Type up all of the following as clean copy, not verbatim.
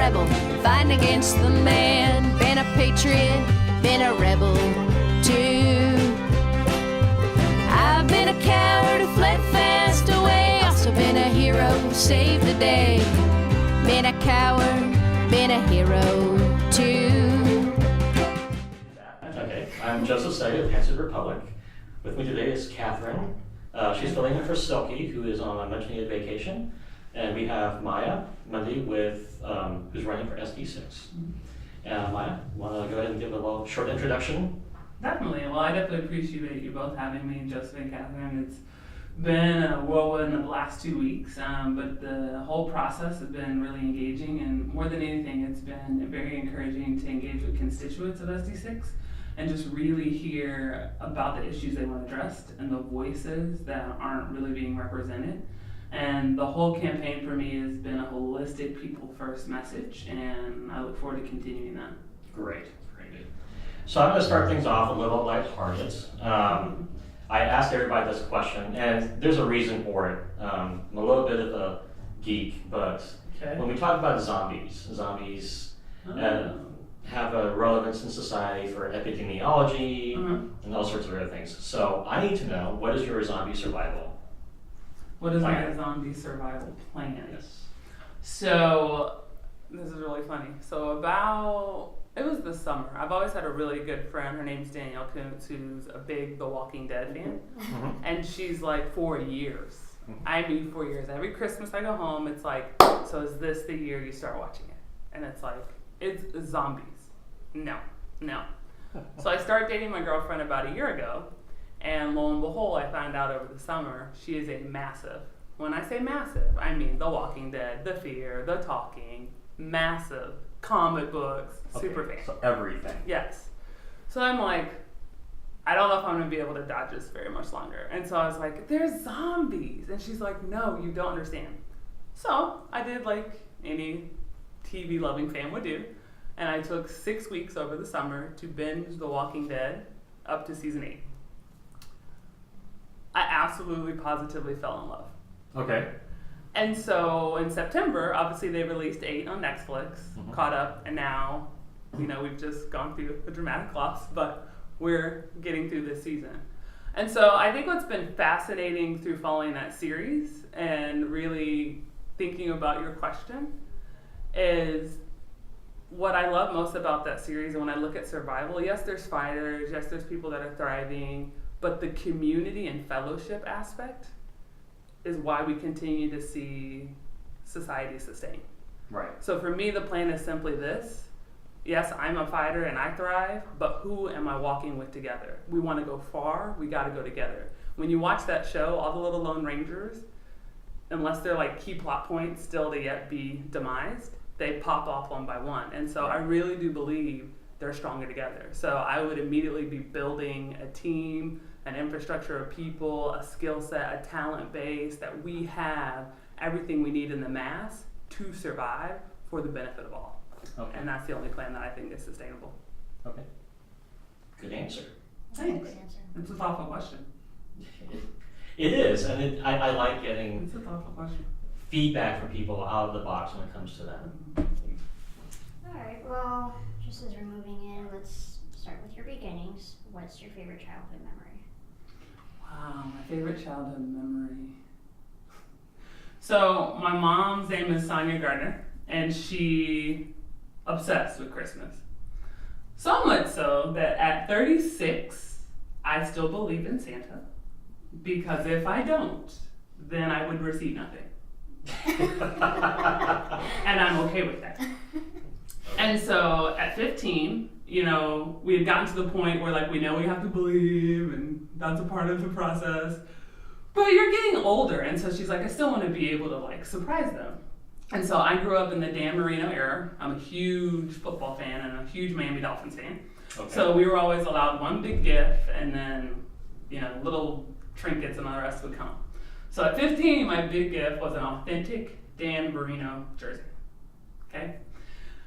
rebel, fighting against the man. Been a patriot, been a rebel too. I've been a coward who fled fast away, also been a hero who saved the day. Been a coward, been a hero too. Okay, I'm Joseph Say of Pantsuit Republic. With me today is Catherine. She's filling in for Silky, who is on a much-needed vacation. And we have Mia Mundy with, who's running for SD6. Mia, want to go ahead and give a little short introduction? Definitely. Well, I definitely appreciate you both having me, Joseph and Catherine. It's been a whirlwind of the last 2 weeks, but the whole process has been really engaging, and more than anything, it's been very encouraging to engage with constituents of SD6 and just really hear about the issues they want addressed and the voices that aren't really being represented. And the whole campaign for me has been a holistic people first message, and I look forward to continuing that. Great, very good. So I'm going to start things off a little lighthearted. I asked everybody this question, and there's a reason for it. I'm a little bit of a geek, but when we talk about zombies have a relevance in society for epidemiology and all sorts of other things. So I need to know, what is your zombie survival? What is my zombie survival plan? Yes. So, this is really funny. So it was the summer. I've always had a really good friend. Her name's Danielle Kuntz, who's a big The Walking Dead fan. And she's like 4 years. I mean 4 years. Every Christmas I go home, it's like, so is this the year you start watching it? And it's like, it's zombies. No. So I started dating my girlfriend about a year ago. And lo and behold, I found out over the summer, she is a massive, when I say massive, I mean The Walking Dead, The Fear, The Talking, massive, comic books, super fan. So everything. Yes. So I'm like, I don't know if I'm going to be able to dodge this very much longer. And so I was like, there's zombies. And she's like, no, you don't understand. So I did like any TV loving fan would do. And I took 6 weeks over the summer to binge The Walking Dead up to season 8. I absolutely positively fell in love. Okay. And so in September, obviously they released 8 on Netflix, caught up, and now, we've just gone through a dramatic loss, but we're getting through this season. And so I think what's been fascinating through following that series and really thinking about your question is what I love most about that series. And when I look at survival, yes, there's fighters, yes, there's people that are thriving, but the community and fellowship aspect is why we continue to see society sustain. Right. So for me, the plan is simply this. Yes, I'm a fighter and I thrive, but who am I walking with together? We want to go far, we got to go together. When you watch that show, all the little Lone Rangers, unless they're like key plot points still to yet be demised, they pop off one by one. And so I really do believe they're stronger together. So I would immediately be building a team, an infrastructure of people, a skill set, a talent base, that we have everything we need in the mass to survive for the benefit of all. Okay. And that's the only plan that I think is sustainable. Okay. Good answer. Thanks. It's a thoughtful question. It is, and I like getting It's a thoughtful question. feedback from people out of the box when it comes to that. Alright, well, just as we're moving in, let's start with your beginnings. What's your favorite childhood memory? Wow, my favorite childhood memory. So my mom's name is Sonia Gardner, and she obsessed with Christmas. So much so that at 36, I still believe in Santa, because if I don't, then I would receive nothing. And I'm okay with that. And so at 15, we had gotten to the point where we know we have to believe, and that's a part of the process. But you're getting older, and so she's like, I still want to be able to surprise them. And so I grew up in the Dan Marino era. I'm a huge football fan and a huge Miami Dolphins fan. Okay. So we were always allowed one big gift, and then little trinkets and all the rest would come. So at 15, my big gift was an authentic Dan Marino jersey. Okay?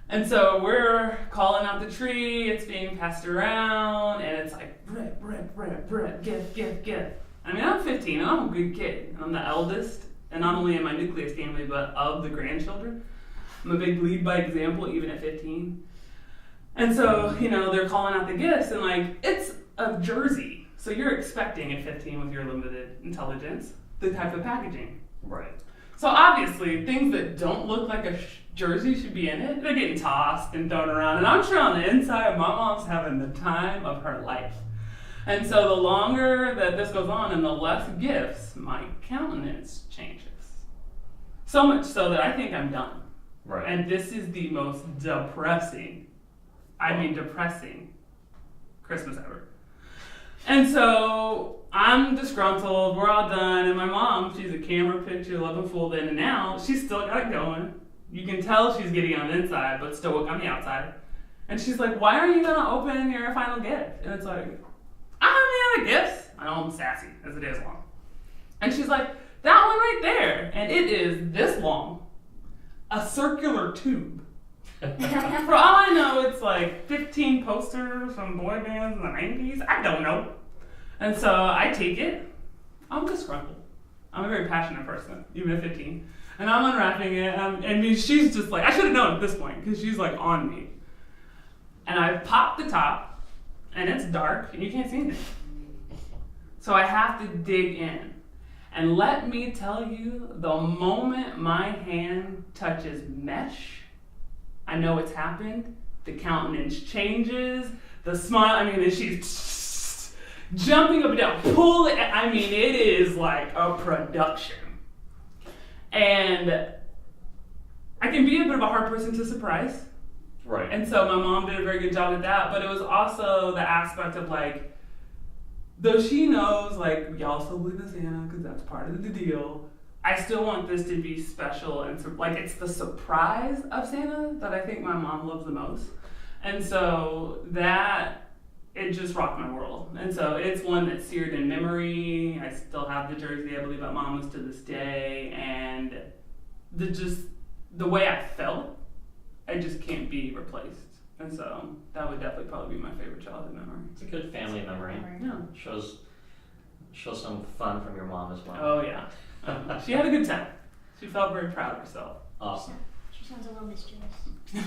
And so we're calling out the tree, it's being passed around, and it's like, Brett, gift. I mean, I'm 15, and I'm a good kid. I'm the eldest, and not only in my nucleus family, but of the grandchildren. I'm a big lead by example, even at 15. And so, you know, they're calling out the gifts, and like, it's a jersey. So you're expecting at 15 with your limited intelligence, the type of packaging. Right. So obviously, things that don't look like a jersey should be in it. They're getting tossed and thrown around. And I'm sure on the inside, my mom's having the time of her life. And so the longer that this goes on and the less gifts, my countenance changes. So much so that I think I'm done. Right. And this is the most depressing Christmas ever. And so I'm disgruntled, we're all done, and my mom, she's a camera picture, love and fooled in, and now she's still got it going. You can tell she's getting on the inside, but still on the outside. And she's like, why are you gonna open your final gift? And it's like, I don't have any other gifts. I know I'm sassy, as it is long. And she's like, that one right there, and it is this long, a circular tube. For all I know, it's like 15 posters from boy bands in the 90s. I don't know. And so I take it. I'm disgruntled. I'm a very passionate person, even at 15. And I'm unwrapping it. And she's just like, I should have known at this point, because she's like on me. And I pop the top, and it's dark, and you can't see anything. So I have to dig in. And let me tell you, the moment my hand touches mesh, I know it's happened. The countenance changes. The smile, and she's jumping up and down, pull it. It is like a production. And I can be a bit of a hard person to surprise. Right. And so my mom did a very good job at that, but it was also the aspect of like, though she knows like, y'all still believe in Santa because that's part of the deal, I still want this to be special, and like it's the surprise of Santa that I think my mom loves the most. And so that, it just rocked my world. And so it's one that's seared in memory. I still have the jersey, I believe, at Mama's to this day, and the way I felt, I just can't be replaced. And so that would definitely probably be my favorite childhood memory. It's a good family memory. Yeah. Shows some fun from your mom as well. Oh yeah. She had a good time. She felt very proud of herself. Awesome. She sounds a little mischievous.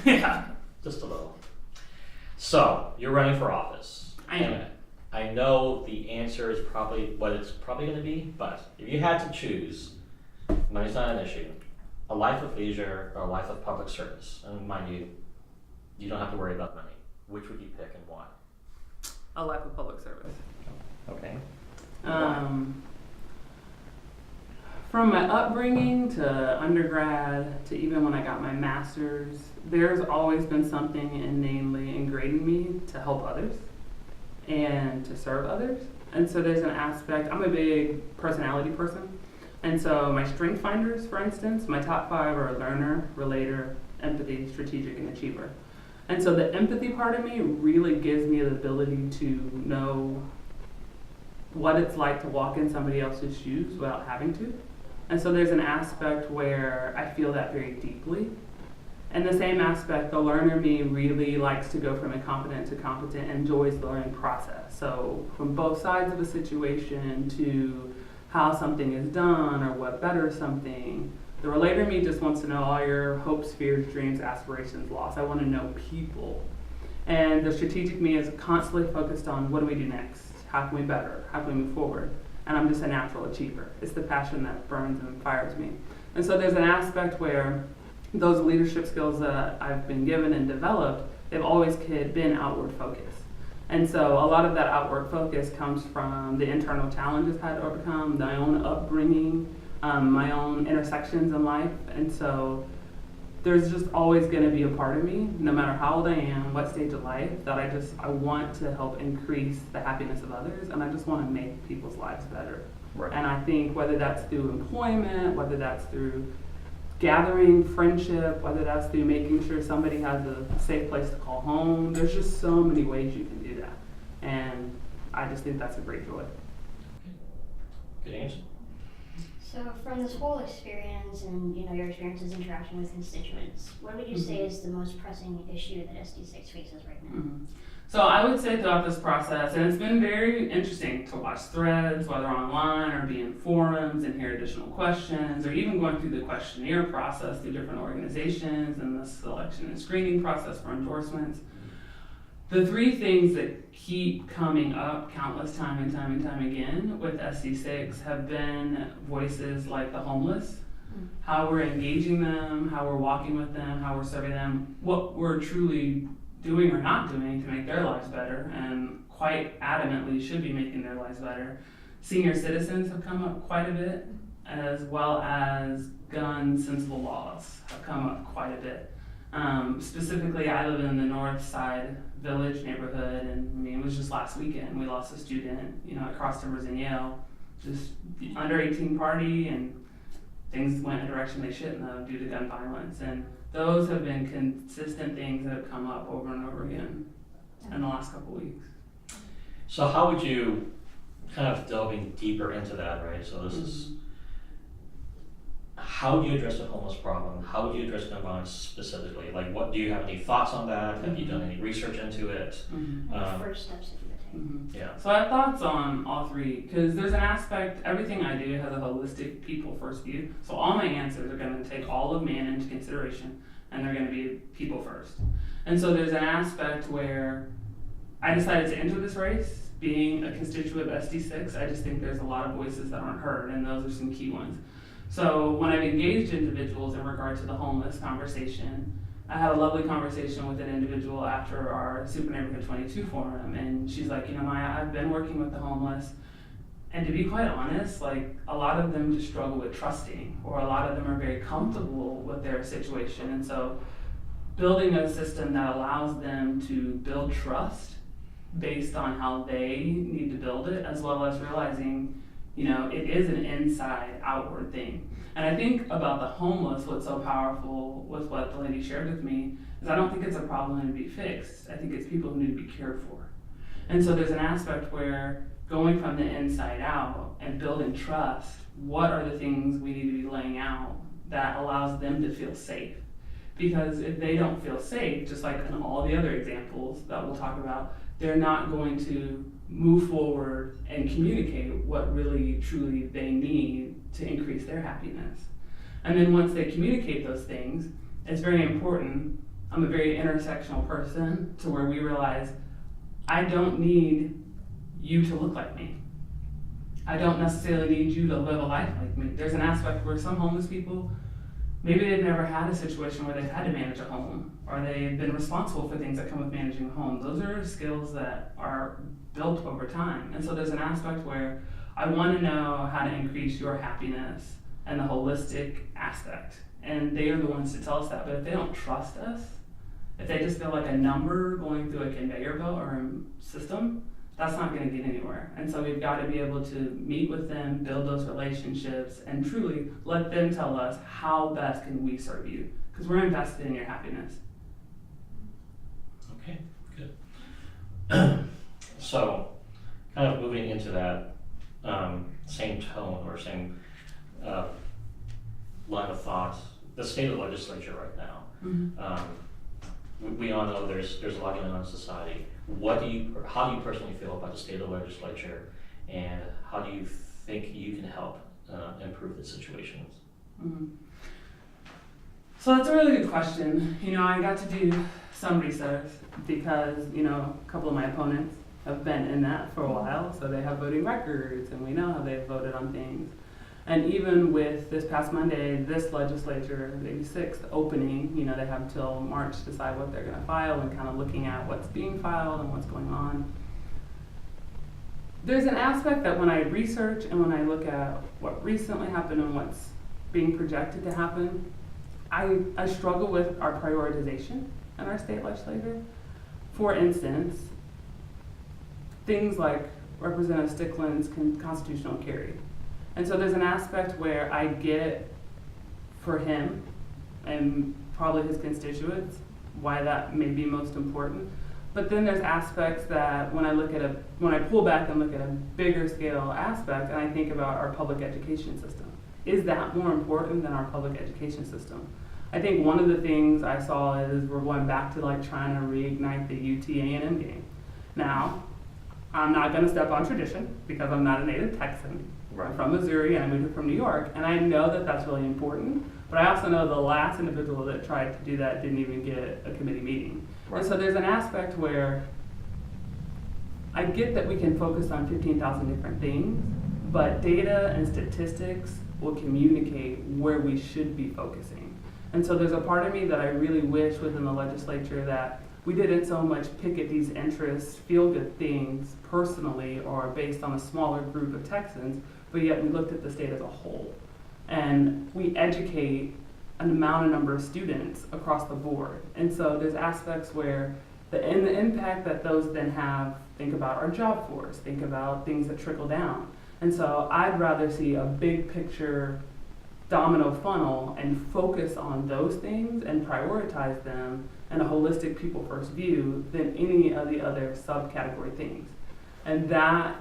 Yeah. Just a little. So, you're running for office. I am. And I know the answer is probably what it's probably going to be, but if you had to choose, money's not an issue, a life of leisure or a life of public service, and mind you, you don't have to worry about money, which would you pick and why? A life of public service. Okay. From my upbringing to undergrad to even when I got my master's, there's always been something innately ingrained in me to help others and to serve others. And so there's an aspect, I'm a big personality person. And so my strength finders, for instance, my top 5 are learner, relator, empathy, strategic, and achiever. And so the empathy part of me really gives me the ability to know what it's like to walk in somebody else's shoes without having to. And so there's an aspect where I feel that very deeply. And the same aspect, the learner me really likes to go from incompetent to competent, enjoys the learning process. So from both sides of a situation to how something is done or what betters something. The relator me just wants to know all your hopes, fears, dreams, aspirations, loss. I want to know people. And the strategic me is constantly focused on what do we do next? How can we better? How can we move forward? And I'm just a natural achiever. It's the passion that burns and fires me. And so there's an aspect where those leadership skills that I've been given and developed, they've always been outward focused. And so a lot of that outward focus comes from the internal challenges I had to overcome, my own upbringing, my own intersections in life. And so there's just always going to be a part of me, no matter how old I am, what stage of life, that I want to help increase the happiness of others, and I just want to make people's lives better. Right. And I think whether that's through employment, whether that's through gathering friendship, whether that's through making sure somebody has a safe place to call home, there's just so many ways you can do that. And I just think that's a great joy. Good answer. So from this whole experience and your experiences interacting with constituents, what would you say is the most pressing issue that SD6 faces right now? Mm-hmm. So I would say throughout this process, and it's been very interesting to watch threads, whether online or be in forums and hear additional questions, or even going through the questionnaire process through different organizations and the selection and screening process for endorsements. The three things that keep coming up countless time and time again with SD6 have been voices like the homeless, how we're engaging them, how we're walking with them, how we're serving them, what we're truly doing or not doing to make their lives better, and quite adamantly should be making their lives better. Senior citizens have come up quite a bit, as well as gun sensible laws have come up quite a bit. Specifically, I live in the North Side Village neighborhood, and I mean, it was just last weekend we lost a student, at Cross Timbers in Yale, just under 18 party, and things went a direction they shouldn't have due to gun violence. And those have been consistent things that have come up over and over again in the last couple weeks. So how would you, kind of delving deeper into that, right? So this is, how do you address the homeless problem? How would you address gun violence specifically? Like, what do you have any thoughts on that? Have you done any research into it? What first steps that you would take? Yeah. So I have thoughts on all three, because there's an aspect, everything I do has a holistic people first view. So all my answers are going to take all of man into consideration, and they're going to be people first. And so there's an aspect where I decided to enter this race, being a constituent of SD6, I just think there's a lot of voices that aren't heard, and those are some key ones. So when I've engaged individuals in regard to the homeless conversation, I had a lovely conversation with an individual after our Super Neighborhood 22 forum, and she's like, Maya, I've been working with the homeless, and to be quite honest, like, a lot of them just struggle with trusting, or a lot of them are very comfortable with their situation, and so building a system that allows them to build trust based on how they need to build it, as well as realizing, it is an inside outward thing. And I think about the homeless, what's so powerful with what the lady shared with me is I don't think it's a problem to be fixed. I think it's people who need to be cared for. And so there's an aspect where going from the inside out and building trust, what are the things we need to be laying out that allows them to feel safe? Because if they don't feel safe, just like in all the other examples that we'll talk about, they're not going to move forward and communicate what really truly they need to increase their happiness. And then once they communicate those things, it's very important. I'm a very intersectional person to where we realize I don't need you to look like me. I don't necessarily need you to live a life like me. There's an aspect where some homeless people, maybe they've never had a situation where they've had to manage a home, or they've been responsible for things that come with managing a home. Those are skills that are built over time. And so there's an aspect where I want to know how to increase your happiness and the holistic aspect. And they are the ones to tell us that. But if they don't trust us, if they just feel like a number going through a conveyor belt or a system, that's not going to get anywhere. And so we've got to be able to meet with them, build those relationships, and truly let them tell us how best can we serve you, because we're invested in your happiness. Okay, good. So, kind of moving into that same tone or same line of thought, the state of the legislature right now. We all know there's a lot going on in society. How do you personally feel about the state of the legislature, and how do you think you can help improve the situations? So that's a really good question. I got to do some research because, a couple of my opponents have been in that for a while, so they have voting records, and we know how they've voted on things. And even with this past Monday, this legislature, the 86th opening, they have until March to decide what they're going to file, and kind of looking at what's being filed and what's going on. There's an aspect that when I research and when I look at what recently happened and what's being projected to happen, I struggle with our prioritization in our state legislature. For instance, things like Representative Stickland's constitutional carry. And so there's an aspect where I get for him and probably his constituents why that may be most important. But then there's aspects that when I pull back and look at a bigger scale aspect, and I think about our public education system. Is that more important than our public education system? I think one of the things I saw is we're going back to trying to reignite the UT A&M game. Now, I'm not going to step on tradition because I'm not a native Texan. Right. I'm from Missouri and I moved here from New York, and I know that that's really important, but I also know the last individual that tried to do that didn't even get a committee meeting. Right. And so there's an aspect where I get that we can focus on 15,000 different things, but data and statistics will communicate where we should be focusing. And so there's a part of me that I really wish within the legislature that we didn't so much pick at these interests, feel-good things personally or based on a smaller group of Texans, but yet we looked at the state as a whole. And we educate an number of students across the board. And so there's aspects where the impact that those then have, think about our job force, think about things that trickle down. And so I'd rather see a big picture domino funnel and focus on those things and prioritize them in a holistic people first view than any of the other subcategory things. And that,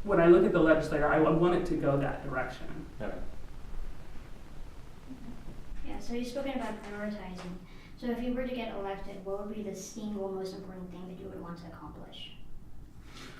when I look at the legislator, I want it to go that direction. Okay. Yeah, so you've spoken about prioritizing. So if you were to get elected, what would be the single most important thing that you would want to accomplish?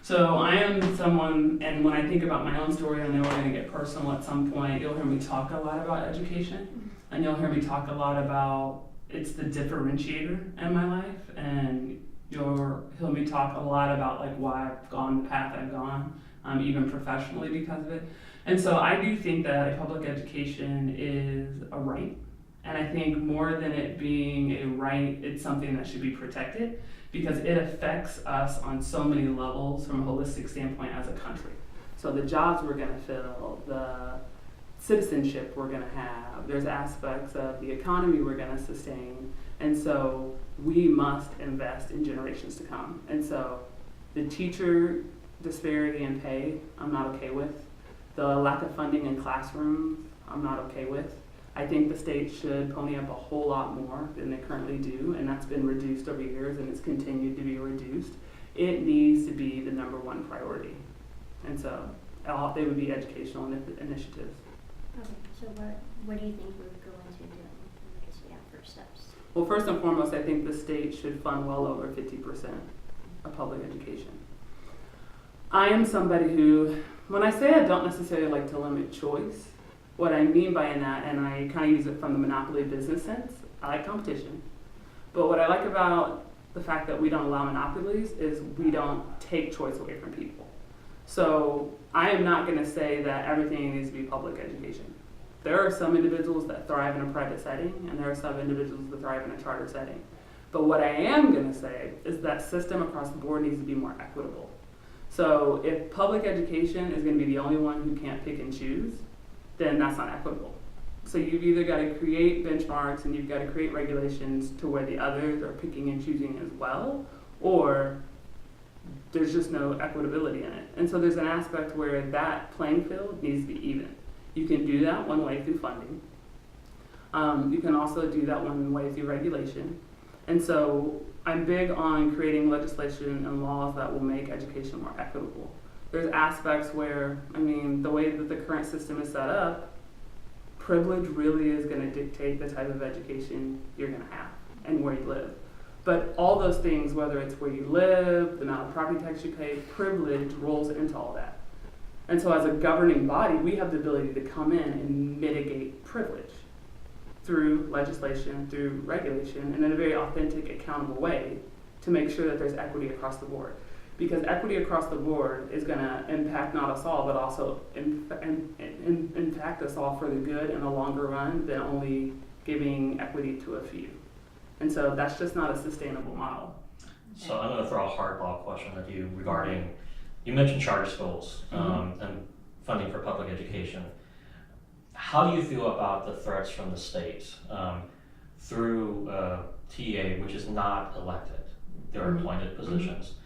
So I am someone, and when I think about my own story, I know we're going to get personal at some point. You'll hear me talk a lot about education, and you'll hear me talk a lot about it's the differentiator in my life, and you'll hear me talk a lot about like why I've gone the path I've gone, even professionally because of it. And so I do think that public education is a right, and I think more than it being a right, it's something that should be protected, because it affects us on so many levels from a holistic standpoint as a country. So the jobs we're going to fill, the citizenship we're going to have, there's aspects of the economy we're going to sustain, and so we must invest in generations to come. And so the teacher disparity in pay, I'm not okay with. The lack of funding in classrooms, I'm not okay with. I think the state should pony up a whole lot more than they currently do, and that's been reduced over years, and it's continued to be reduced. It needs to be the number one priority. And so they would be educational initiatives. Okay, so what do you think would go into doing, I guess, first steps? Well, first and foremost, I think the state should fund well over 50% of public education. I am somebody who, when I say I don't necessarily like to limit choice, what I mean by that, and I kind of use it from the monopoly business sense, I like competition. But what I like about the fact that we don't allow monopolies is we don't take choice away from people. So I am not going to say that everything needs to be public education. There are some individuals that thrive in a private setting, and there are some individuals that thrive in a charter setting. But what I am going to say is that system across the board needs to be more equitable. So if public education is going to be the only one who can't pick and choose, then that's not equitable. So you've either got to create benchmarks and you've got to create regulations to where the others are picking and choosing as well, or there's just no equitability in it. And so there's an aspect where that playing field needs to be even. You can do that one way through funding. You can also do that one way through regulation. And so I'm big on creating legislation and laws that will make education more equitable. There's aspects where, the way that the current system is set up, privilege really is going to dictate the type of education you're going to have and where you live. But all those things, whether it's where you live, the amount of property tax you pay, privilege rolls into all that. And so as a governing body, we have the ability to come in and mitigate privilege through legislation, through regulation, and in a very authentic, accountable way to make sure that there's equity across the board. Because equity across the board is going to impact not us all, but also impact us all for the good in the longer run than only giving equity to a few. And so that's just not a sustainable model. So I'm going to throw a hardball question at you regarding, you mentioned charter schools and funding for public education. How do you feel about the threats from the state through TA, which is not elected, they're appointed positions,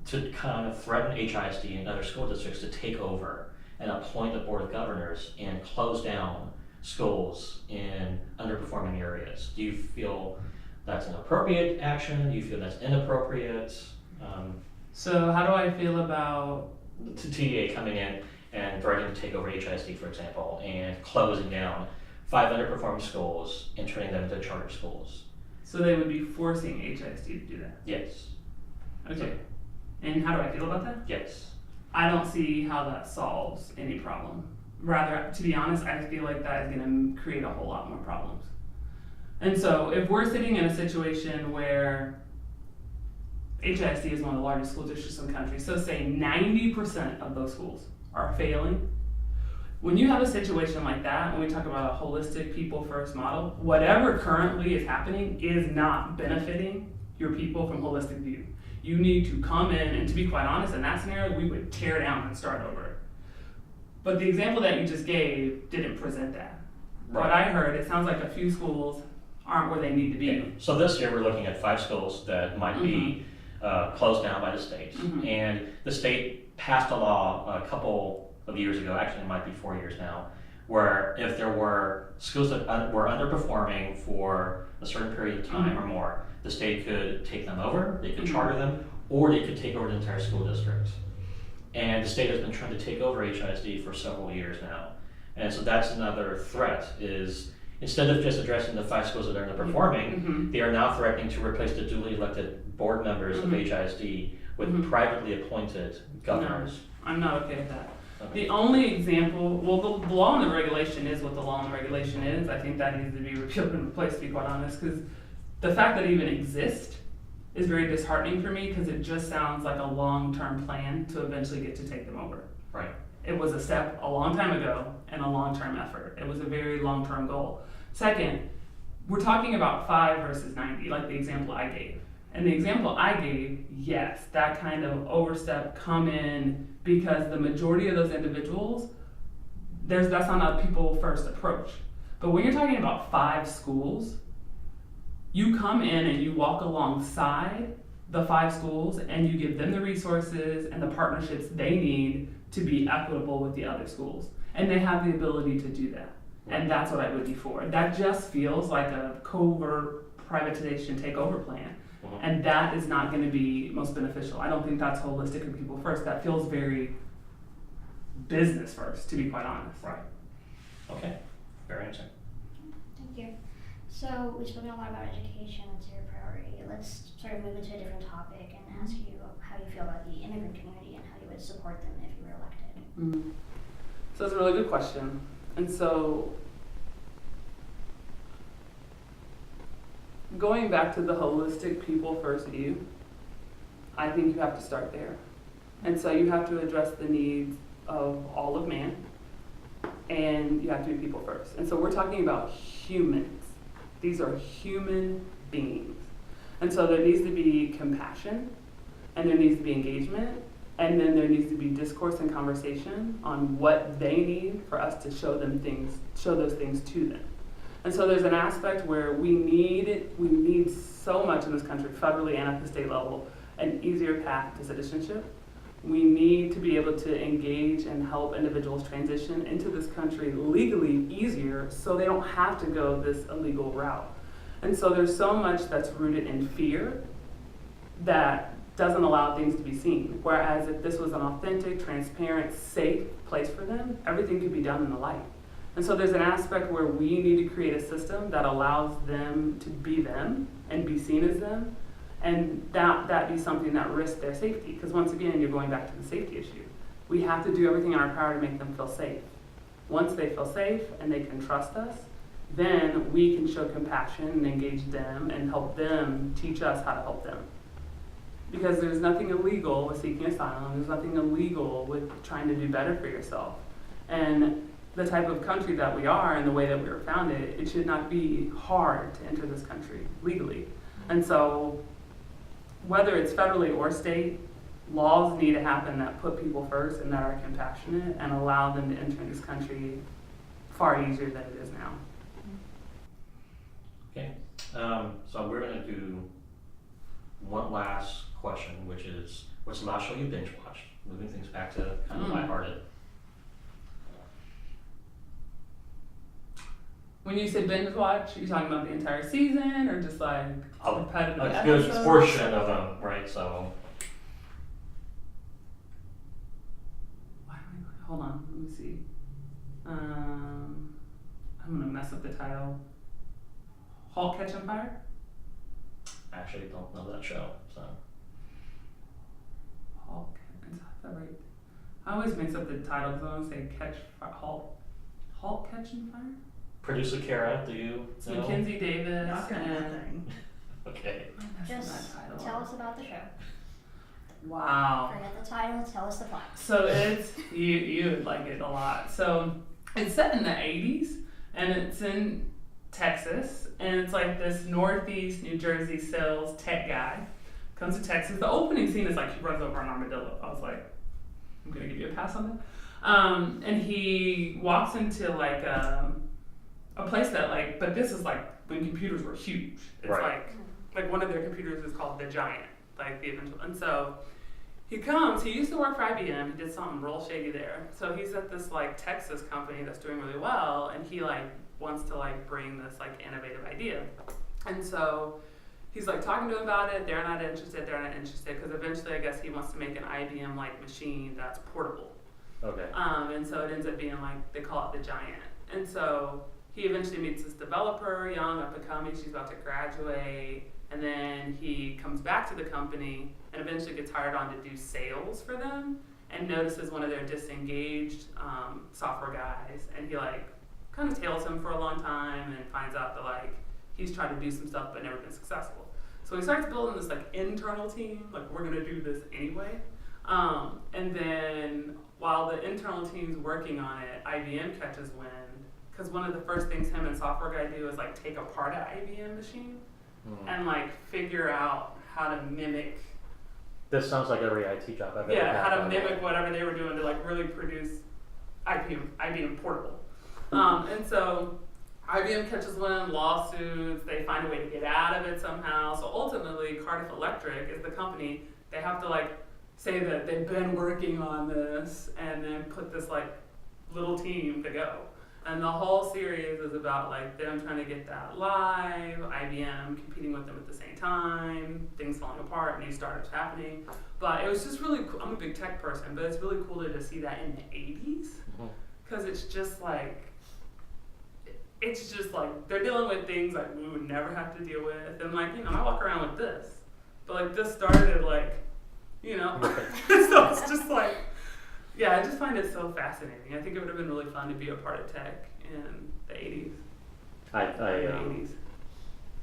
to kind of threaten HISD and other school districts to take over and appoint a board of governors and close down schools in underperforming areas? Do you feel that's an appropriate action? Do you feel that's inappropriate? So how do I feel about TA coming in and threatening to take over HISD, for example, and closing down 5 underperforming schools and turning them into charter schools? So they would be forcing HISD to do that. Yes. Okay. And how do I feel about that? Yes. I don't see how that solves any problem. Rather, to be honest, I feel like that is going to create a whole lot more problems. And so if we're sitting in a situation where HISD is one of the largest school districts in the country, so say 90% of those schools are failing. When you have a situation like that, when we talk about a holistic people first model, whatever currently is happening is not benefiting your people from holistic view. You need to come in, and to be quite honest, in that scenario, we would tear down and start over. But the example that you just gave didn't present that. Right. What I heard, it sounds like a few schools aren't where they need to be. Yeah. So this year we're looking at 5 schools that might be closed down by the state. And the state passed a law a couple of years ago, actually it might be 4 years now, where if there were schools that were underperforming for a certain period of time or more, the state could take them over, they could charter them, or they could take over the entire school district. And the state has been trying to take over HISD for several years now. And so that's another threat, is instead of just addressing the 5 schools that are underperforming, they are now threatening to replace the duly elected board members of HISD with privately appointed governors. No, I'm not okay with that. Okay. The only example, well, the law and the regulation is what the law and the regulation is. I think that needs to be repealed and replaced, to be quite honest, because the fact that it even exists is very disheartening for me, because it just sounds like a long-term plan to eventually get to take them over. Right. It was a step a long time ago and a long-term effort. It was a very long-term goal. Second, we're talking about 5 versus 90, like the example I gave. And the example I gave, yes, that kind of overstep come in because the majority of those individuals, that's not a people first approach. But when you're talking about 5 schools, you come in and you walk alongside the 5 schools and you give them the resources and the partnerships they need to be equitable with the other schools. And they have the ability to do that. And that's what I would be for. That just feels like a covert privatization takeover plan. And that is not going to be most beneficial. I don't think that's holistic and people first. That feels very business first, to be quite honest. Right. Okay. Fair answer. Thank you. So we've spoken a lot about education, it's your priority. Let's sort of move into a different topic and ask you how you feel about the immigrant community and how you would support them if you were elected. So that's a really good question. And so going back to the holistic people first view, I think you have to start there. And so you have to address the needs of all of man, and you have to be people first. And so we're talking about humans. These are human beings. And so there needs to be compassion, and there needs to be engagement, and then there needs to be discourse and conversation on what they need for us to show those things to them. And so there's an aspect where we need so much in this country, federally and at the state level, an easier path to citizenship. We need to be able to engage and help individuals transition into this country legally easier so they don't have to go this illegal route. And so there's so much that's rooted in fear that doesn't allow things to be seen. Whereas if this was an authentic, transparent, safe place for them, everything could be done in the light. And so there's an aspect where we need to create a system that allows them to be them and be seen as them, and that be something that risks their safety. Because once again, you're going back to the safety issue. We have to do everything in our power to make them feel safe. Once they feel safe and they can trust us, then we can show compassion and engage them and help them teach us how to help them. Because there's nothing illegal with seeking asylum, there's nothing illegal with trying to do better for yourself. And the type of country that we are and the way that we were founded, it should not be hard to enter this country legally. And so whether it's federally or state, laws need to happen that put people first and that are compassionate and allow them to enter this country far easier than it is now. Okay. So we're going to do one last question, which is, what's the last show you binge watched? Moving things back to kind of lighthearted. When you say binge watch, are you talking about the entire season or just like repetitive A good episodes? portion of them, right? So. Hold on, let me see. I'm gonna mess up the title. Hulk Catching Fire? I actually don't know that show, so. Hulk. Is that right? I always mix up the title because I want to say Hulk Catching Fire? Producer Kara, do you It's know? Mackenzie Davis Not gonna and happen. Okay. Just tell us about the show. Wow. Forget the title, tell us the plot. So it's you would like it a lot. So it's set in the 80s and it's in Texas and it's like this northeast New Jersey sales tech guy comes to Texas. The opening scene is like he runs over an armadillo. I was like, I'm gonna give you a pass on that. And he walks into like a place that like, but this is like when computers were huge. It's Right. like one of their computers is called the Giant, like the eventual. And so he comes, he used to work for IBM, he did something real shady there. So he's at this like Texas company that's doing really well and he like wants to like bring this like innovative idea. And so he's like talking to him about it, they're not interested, because eventually I guess he wants to make an IBM like machine that's portable. Okay. And so it ends up being like, they call it the Giant. And so he eventually meets this developer, young, up and coming, she's about to graduate, and then he comes back to the company and eventually gets hired on to do sales for them and notices one of their disengaged software guys, and he like kind of tails him for a long time and finds out that like he's tried to do some stuff but never been successful. So he starts building this like internal team, like we're gonna do this anyway. And then while the internal team's working on it, IBM catches wind, because one of the first things him and software guy do is like take apart an IBM machine and like figure out how to mimic. This sounds like every IT job I've ever had. Yeah, how to mimic whatever they were doing to like really produce IBM portable. And so IBM catches wind, lawsuits, they find a way to get out of it somehow. So ultimately, Cardiff Electric is the company, they have to like say that they've been working on this and then put this like little team to go. And the whole series is about like them trying to get that live, IBM competing with them at the same time, things falling apart, new startups happening. But it was just really cool. I'm a big tech person, but it's really cool to see that in the 80s. Because it's just like they're dealing with things like we would never have to deal with. And like, you know, I walk around with this. But like this started like, you know, so it's just like, yeah, I just find it so fascinating. I think it would have been really fun to be a part of tech in the 80s.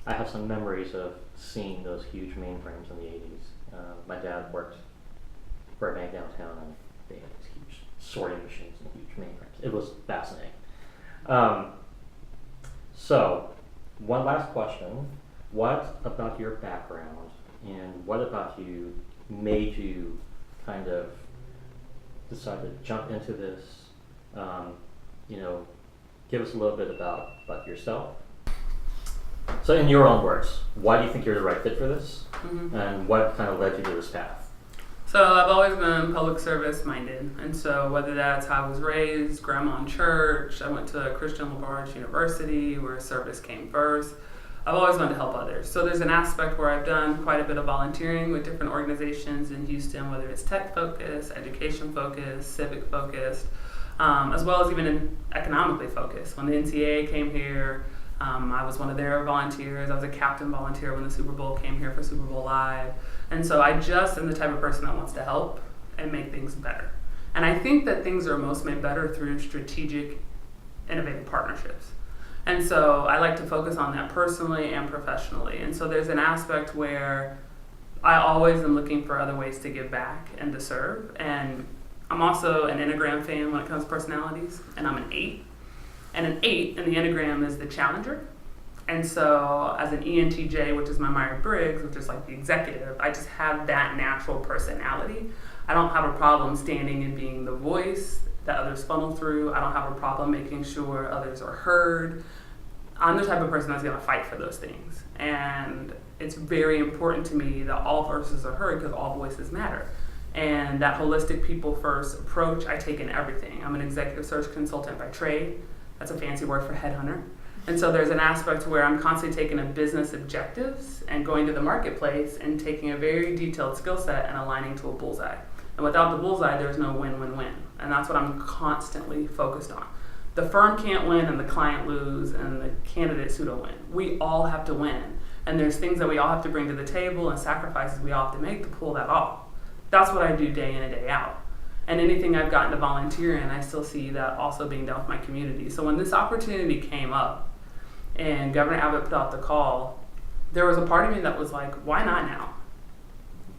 I have some memories of seeing those huge mainframes in the 80s. My dad worked for a bank downtown and they had these huge sorting machines and huge mainframes. It was fascinating. So, one last question. What about your background and what about you made you kind of decide to jump into this? Give us a little bit about yourself. So in your own words, why do you think you're the right fit for this? And what kind of led you to this path? So I've always been public service minded. And so whether that's how I was raised, grandma in church, I went to Christian Liberal Arts University where service came first. I've always wanted to help others. So there's an aspect where I've done quite a bit of volunteering with different organizations in Houston, whether it's tech focused, education focused, civic focused, as well as even economically focused. When the NCAA came here, I was one of their volunteers. I was a captain volunteer when the Super Bowl came here for Super Bowl Live. And so I just am the type of person that wants to help and make things better. And I think that things are most made better through strategic, innovative partnerships. And so I like to focus on that personally and professionally. And so there's an aspect where I always am looking for other ways to give back and to serve. And I'm also an Enneagram fan when it comes to personalities, and I'm an 8. And an 8 in the Enneagram is the challenger. And so as an ENTJ, which is my Myers-Briggs, which is like the executive, I just have that natural personality. I don't have a problem standing and being the voice that others funnel through. I don't have a problem making sure others are heard. I'm the type of person that's gonna fight for those things. And it's very important to me that all voices are heard because all voices matter. And that holistic people first approach, I take in everything. I'm an executive search consultant by trade. That's a fancy word for headhunter. And so there's an aspect where I'm constantly taking a business objectives and going to the marketplace and taking a very detailed skill set and aligning to a bullseye. And without the bullseye, there's no win-win-win. And that's what I'm constantly focused on. The firm can't win and the client lose and the candidates who don't win. We all have to win. And there's things that we all have to bring to the table and sacrifices we all have to make to pull that off. That's what I do day in and day out. And anything I've gotten to volunteer in, I still see that also being done with my community. So when this opportunity came up and Governor Abbott put out the call, there was a part of me that was like, why not now?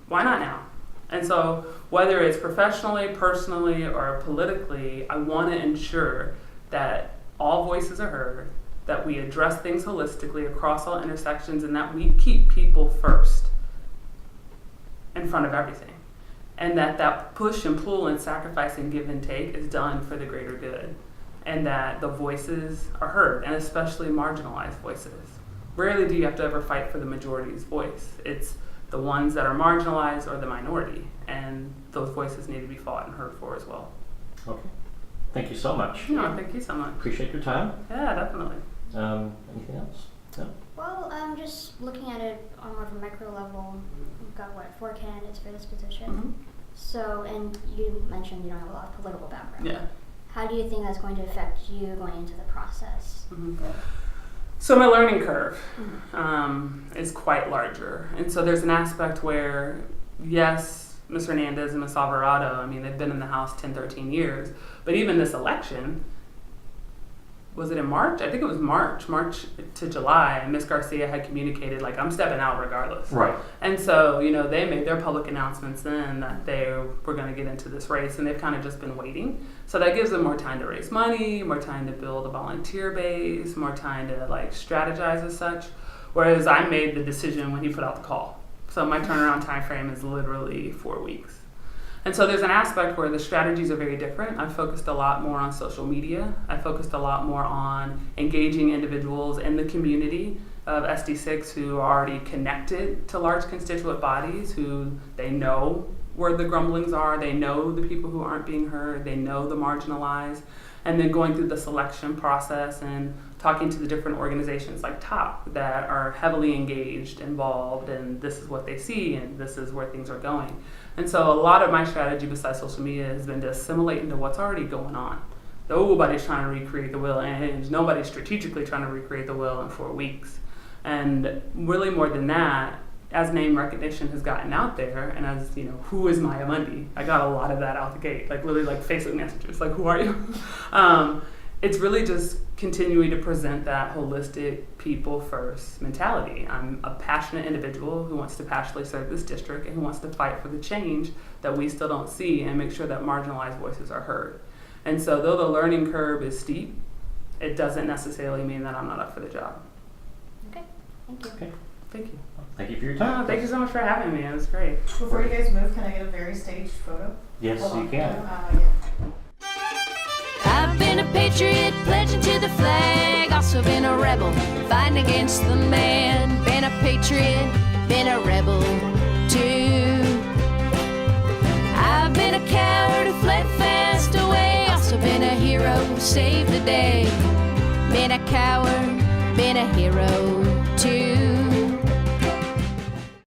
Why not now? And so whether it's professionally, personally, or politically, I want to ensure that all voices are heard, that we address things holistically across all intersections, and that we keep people first in front of everything. And that push and pull and sacrifice and give and take is done for the greater good. And that the voices are heard, and especially marginalized voices. Rarely do you have to ever fight for the majority's voice. It's the ones that are marginalized or the minority. And those voices need to be fought and heard for as well. Okay. Thank you so much. No, thank you so much. Appreciate your time. Yeah, definitely. Anything else? No? Well, just looking at it on more of a micro level, we've got, 4 candidates for this position. Mm-hmm. So, and you mentioned you don't have a lot of political background. Yeah. How do you think that's going to affect you going into the process? Mm-hmm. So my learning curve is quite larger. And so there's an aspect where, yes, Ms. Hernandez and Ms. Alvarado, I mean, they've been in the House 10, 13 years. But even this election, was it in March? I think it was March to July, and Ms. Garcia had communicated, like, I'm stepping out regardless. Right. And so, they made their public announcements then that they were going to get into this race, and they've kind of just been waiting. So that gives them more time to raise money, more time to build a volunteer base, more time to, strategize as such. Whereas I made the decision when he put out the call. So my turnaround time frame is literally 4 weeks. And so there's an aspect where the strategies are very different. I focused a lot more on social media. I focused a lot more on engaging individuals in the community of SD6 who are already connected to large constituent bodies, who they know where the grumblings are, they know the people who aren't being heard, they know the marginalized, and then going through the selection process and talking to the different organizations like TOP that are heavily engaged, involved, and this is what they see and this is where things are going. And so a lot of my strategy besides social media has been to assimilate into what's already going on. Nobody's trying to recreate the wheel, and nobody's strategically trying to recreate the wheel in 4 weeks. And really more than that, as name recognition has gotten out there, and as, who is Mia Mundy? I got a lot of that out the gate, literally Facebook messages, who are you? It's really just continuing to present that holistic people first mentality. I'm a passionate individual who wants to passionately serve this district and who wants to fight for the change that we still don't see and make sure that marginalized voices are heard. And so though the learning curve is steep, it doesn't necessarily mean that I'm not up for the job. Okay, thank you. Okay. Thank you. Thank you for your time. Thank you so much for having me. It was great. Before you guys move, can I get a very staged photo? Yes, Hold you on. can. Yeah. I've been a patriot, pledging to the flag. Also been a rebel, fighting against the man. Been a patriot, been a rebel too. I've been a coward who fled fast away. Also been a hero who saved the day. Been a coward, been a hero too.